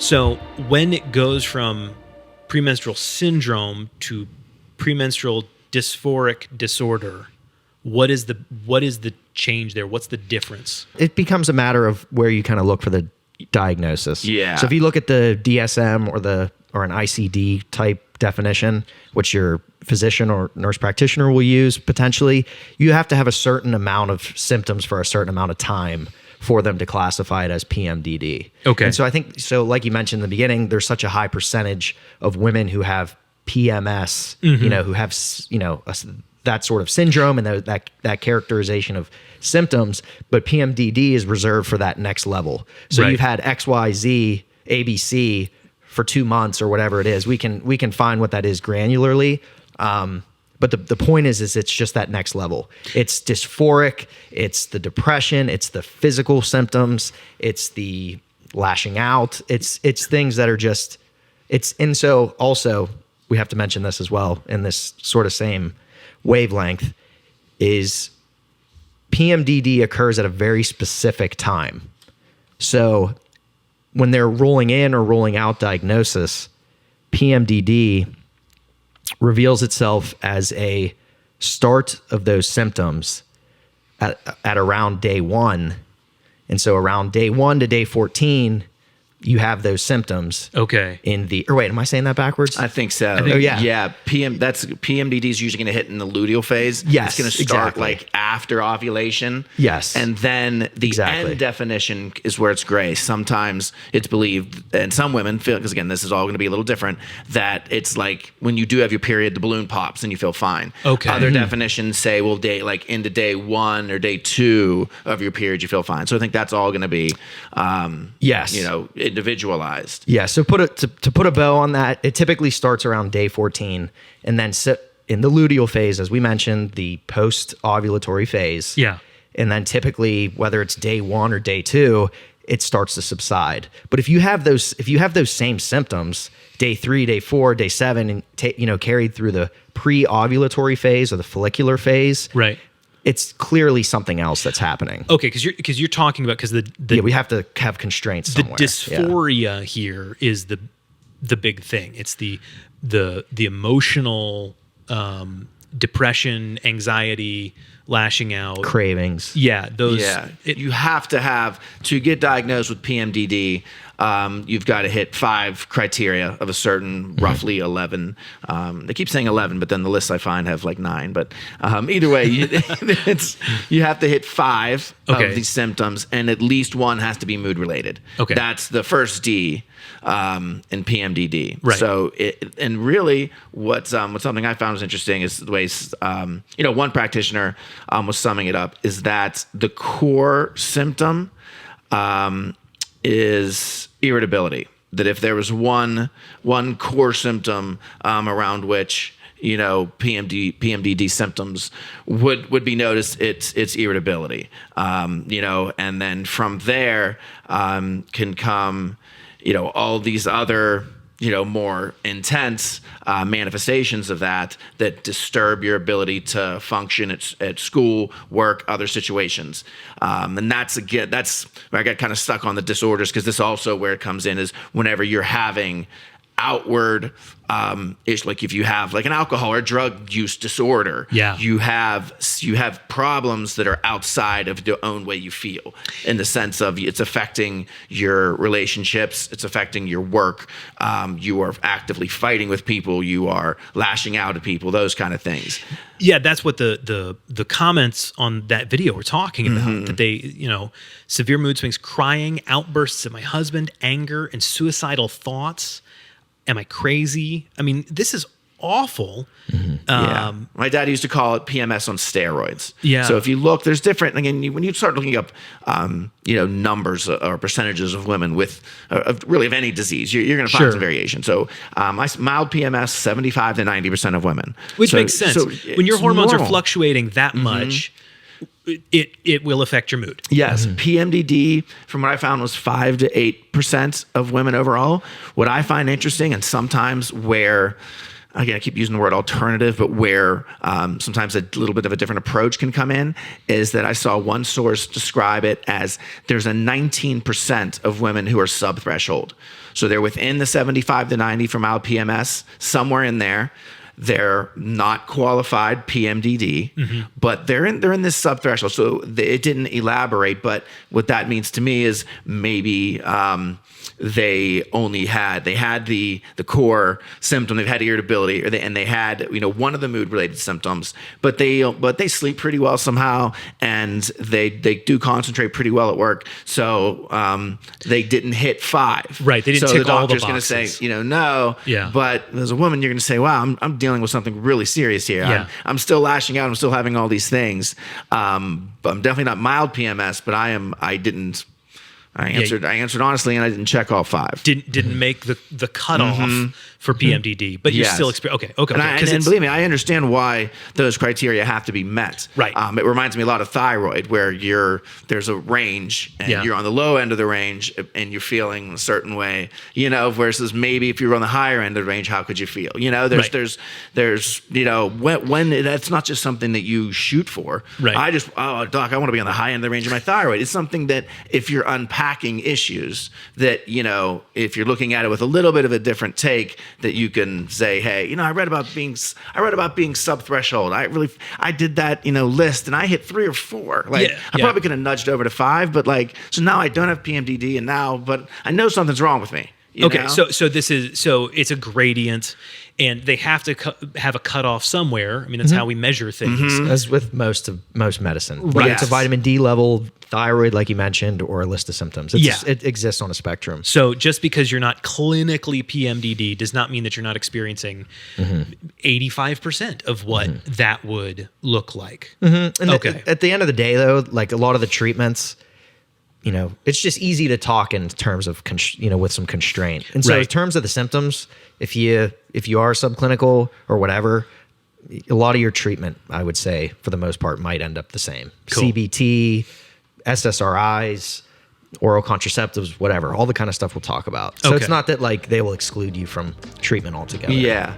So when it goes from premenstrual syndrome to premenstrual dysphoric disorder, what is the change there? What's the difference? It becomes a matter of where you kind of look for the diagnosis. Yeah. So if you look at the DSM or an ICD type definition, which your physician or nurse practitioner will use potentially, you have to have a certain amount of symptoms for a certain amount of time for them to classify it as PMDD. Okay. And so I think, like you mentioned in the beginning, there's such a high percentage of women who have PMS, who have, that sort of syndrome and that characterization of symptoms, but PMDD is reserved for that next level. So Right. you've had XYZ, ABC for 2 months or whatever it is. We can find what that is granularly. But the point is it's just that next level. It's dysphoric, it's the depression, it's the physical symptoms, it's the lashing out. It's things that are just, and so also we have to mention this as well in this sort of same wavelength is PMDD occurs at a very specific time. So when they're rolling in or rolling out diagnosis, PMDD reveals itself as a start of those symptoms at around day 1. And so around day 1 to day 14, you have those symptoms. Okay. Wait, am I saying that backwards? I think so. Yeah. PMDD is usually going to hit in the luteal phase. Yes, it's going to start exactly. like after ovulation. Yes. And then the Exactly. end definition is where it's gray. Sometimes it's believed, and some women feel, because again, this is all going to be a little different, that it's like when you do have your period, the balloon pops and you feel fine. Okay. Other definitions say, well, into day 1 or day 2 of your period, you feel fine. So I think that's all going to be, Yes. individualized. Yeah, so to put a bow on that, it typically starts around day 14 and then in the luteal phase, as we mentioned, the post-ovulatory phase. Yeah. And then typically, whether it's day 1 or day 2, it starts to subside. But if you have those same symptoms, day 3, day 4, day 7, and carried through the pre-ovulatory phase or the follicular phase, Right. it's clearly something else that's happening. Okay, because you're talking about We have to have constraints the somewhere. dysphoria here is the big thing. It's the emotional depression, anxiety, lashing out, Cravings. Yeah, those. Yeah, you have to get diagnosed with PMDD. You've got to hit 5 criteria of a certain roughly 11. They keep saying 11, but then the lists I find have like 9. But either way, you have to hit 5 Okay. of these symptoms, and at least one has to be mood related. Okay. That's the first D in PMDD. Right. So, and really, what's something I found was interesting is the way one practitioner was summing it up is that the core symptom is irritability. That if there was one core symptom around which PMDD symptoms would be noticed, it's irritability. And then from there can come all these other more intense manifestations of that disturb your ability to function at school, work, other situations. And that's where I got kind of stuck on the disorders, because this also where it comes in is whenever you're having outward ish, like if you have like an alcohol or drug use disorder, Yeah. you have problems that are outside of the own way you feel, in the sense of it's affecting your relationships, it's affecting your work, you are actively fighting with people, you are lashing out at people, those kind of things. Yeah, that's what the comments on that video were talking about. That they, severe mood swings, crying, outbursts at my husband, anger, and suicidal thoughts. Am I crazy? I mean, this is awful. Yeah. My dad used to call it PMS on steroids. Yeah. So if you look, there's different, again, when you start looking up, numbers or percentages of women with really of any disease, you're going to find Sure. some variation. So mild PMS, 75 to 90% of women. Which makes sense. So When your it's hormones normal. are fluctuating that much, it will affect your mood. Yes, PMDD, from what I found, was 5 to 8% of women overall. What I find interesting, and sometimes where again, I keep using the word alternative, but where sometimes a little bit of a different approach can come in, is that I saw one source describe it as there's a 19% of women who are sub-threshold. So they're within the 75 to 90 for mild PMS, somewhere in there. They're not qualified PMDD, but they're in this subthreshold. So it didn't elaborate, but what that means to me is maybe they had the core symptom. They've had irritability, and they had one of the mood related symptoms, but they sleep pretty well somehow, and they do concentrate pretty well at work. So they didn't hit 5. Right. They didn't so tick the all the doctor's going to boxes. say no. Yeah. But as a woman, you're going to say, wow, I'm dealing with something really serious here. Yeah. I'm still lashing out. I'm still having all these things. I'm definitely not mild PMS, but I answered honestly, and I didn't check all 5. Didn't make the cutoff for PMDD, but you Yes. still experience. Okay. And believe me, I understand why those criteria have to be met. Right. It reminds me a lot of thyroid, where there's a range, and you're on the low end of the range, and you're feeling a certain way. Versus maybe if you're on the higher end of the range, how could you feel? There's when that's not just something that you shoot for. Right. Doc, I want to be on the high end of the range of my thyroid. It's something that if you're unpacking issues, that if you're looking at it with a little bit of a different take, that you can say, hey, I read about being sub-threshold. I did that, list, and I hit 3 or 4. I probably could have nudged over to 5, but so now I don't have PMDD, but I know something's wrong with me. Okay, so it's a gradient, and they have to have a cutoff somewhere. I mean, that's how we measure things. As with most medicine, whether Right. it's a vitamin D level, thyroid, like you mentioned, or a list of symptoms. It exists on a spectrum. So just because you're not clinically PMDD does not mean that you're not experiencing 85% of what that would look like. And Okay. at the end of the day, though, like a lot of the treatments, it's just easy to talk in terms of with some constraint. And so in Right. terms of the symptoms, if you are subclinical or whatever, a lot of your treatment, I would say, for the most part, might end up the same. Cool. CBT, SSRIs, oral contraceptives, whatever, all the kind of stuff we'll talk about. So Okay. it's not that they will exclude you from treatment altogether. Yeah.